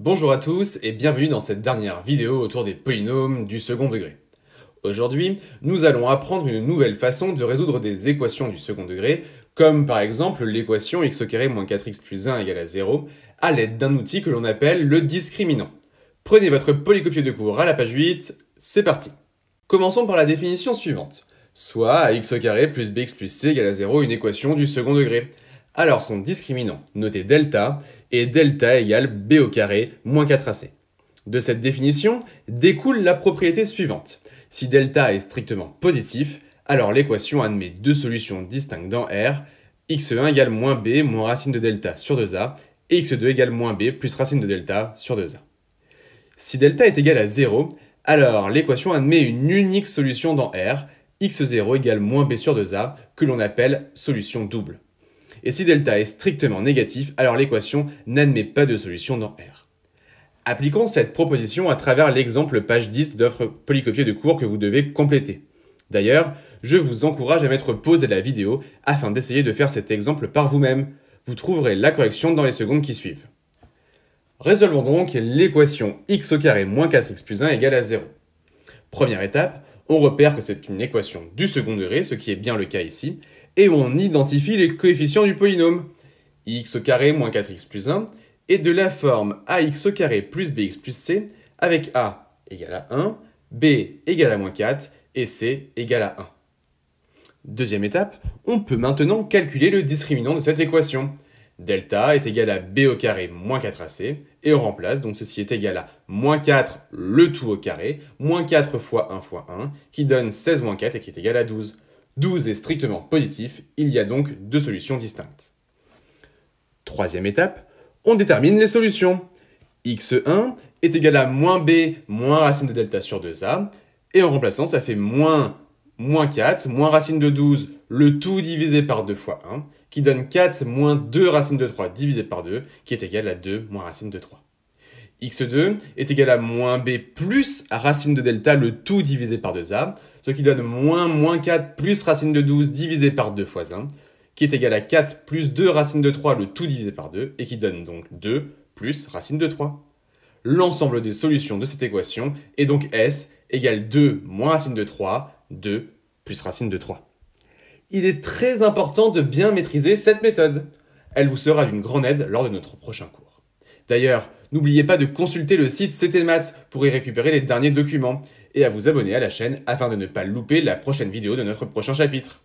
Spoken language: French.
Bonjour à tous et bienvenue dans cette dernière vidéo autour des polynômes du second degré. Aujourd'hui, nous allons apprendre une nouvelle façon de résoudre des équations du second degré, comme par exemple l'équation x au carré moins 4x plus 1 égale à 0, à l'aide d'un outil que l'on appelle le discriminant. Prenez votre polycopier de cours à la page 8, c'est parti. Commençons par la définition suivante. Soit à x au carré plus bx plus c égale à 0 une équation du second degré. Alors son discriminant, noté delta, est delta égale b au carré moins 4ac. De cette définition découle la propriété suivante. Si delta est strictement positif, alors l'équation admet deux solutions distinctes dans R, x1 égale moins b moins racine de delta sur 2a, et x2 égale moins b plus racine de delta sur 2a. Si delta est égal à 0, alors l'équation admet une unique solution dans R, x0 égale moins b sur 2a, que l'on appelle solution double. Et si delta est strictement négatif, alors l'équation n'admet pas de solution dans R. Appliquons cette proposition à travers l'exemple page 10 d'offre polycopier de cours que vous devez compléter. D'ailleurs, je vous encourage à mettre pause à la vidéo afin d'essayer de faire cet exemple par vous-même. Vous trouverez la correction dans les secondes qui suivent. Résolvons donc l'équation x au carré moins 4x plus 1 égale à 0. Première étape, on repère que c'est une équation du second degré, ce qui est bien le cas ici, et on identifie les coefficients du polynôme. X au carré moins 4x plus 1 est de la forme ax au carré plus bx plus c avec a égale à 1, b égale à moins 4 et c égale à 1. Deuxième étape, on peut maintenant calculer le discriminant de cette équation. Delta est égal à b au carré moins 4ac, et on remplace, donc ceci est égal à moins 4 le tout au carré, moins 4 fois 1 fois 1, qui donne 16 moins 4 et qui est égal à 12. 12 est strictement positif, il y a donc deux solutions distinctes. Troisième étape, on détermine les solutions. x1 est égal à moins b moins racine de delta sur 2a, et en remplaçant ça fait moins 4 moins racine de 12, le tout divisé par 2 fois 1, qui donne 4 moins 2 racine de 3 divisé par 2, qui est égal à 2 moins racine de 3. x2 est égal à moins b plus racine de delta, le tout divisé par 2a, ce qui donne moins 4 plus racine de 12 divisé par 2 fois 1, qui est égal à 4 plus 2 racine de 3, le tout divisé par 2, et qui donne donc 2 plus racine de 3. L'ensemble des solutions de cette équation est donc S égale 2 moins racine de 3, 2 plus racine de 3. Il est très important de bien maîtriser cette méthode. Elle vous sera d'une grande aide lors de notre prochain cours. D'ailleurs, n'oubliez pas de consulter le site CTMaths pour y récupérer les derniers documents et à vous abonner à la chaîne afin de ne pas louper la prochaine vidéo de notre prochain chapitre.